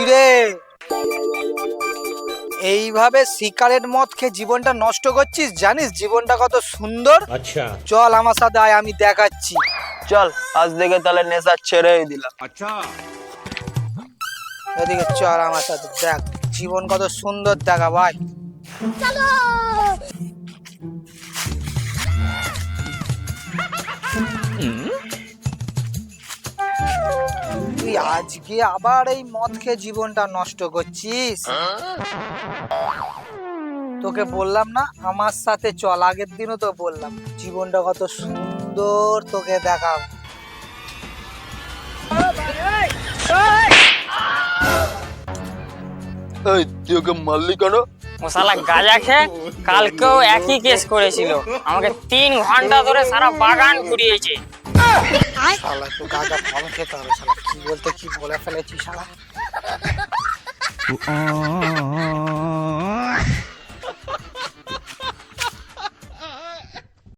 কিরে, এইভাবে সিগারেট মদ খেয়ে জীবনটা নষ্ট করছিস? জানিস জীবনটা কত সুন্দর? अच्छा চল আমার সাথে আয়, আমি দেখাচ্ছি। চল আজ থেকে তাহলে নেশা ছেড়েই দিলাম। এদিকে চল আমার সাথে, দেখ জীবন কত সুন্দর দেখা ভাই। তুই আজকে আবার এই মদ খেয়ে জীবনটা নষ্ট করছিস? তোকে বললাম না আমার সাথে চল, আগের দিনও তো বললাম জীবনটা কত সুন্দর তোকে দেখাব। এই তুই ওকে মারলি কেন? ও শালা গাঁজা খেয়ে কালকেও একই কেস করেছিল, আমাকে 3 ঘন্টা ধরে সারা বাগান ঘুরিয়েছে। শালা তো গাঁজা কম খেতে হবে, শালা কি বলতে কি বলে ফেলেছি শালা।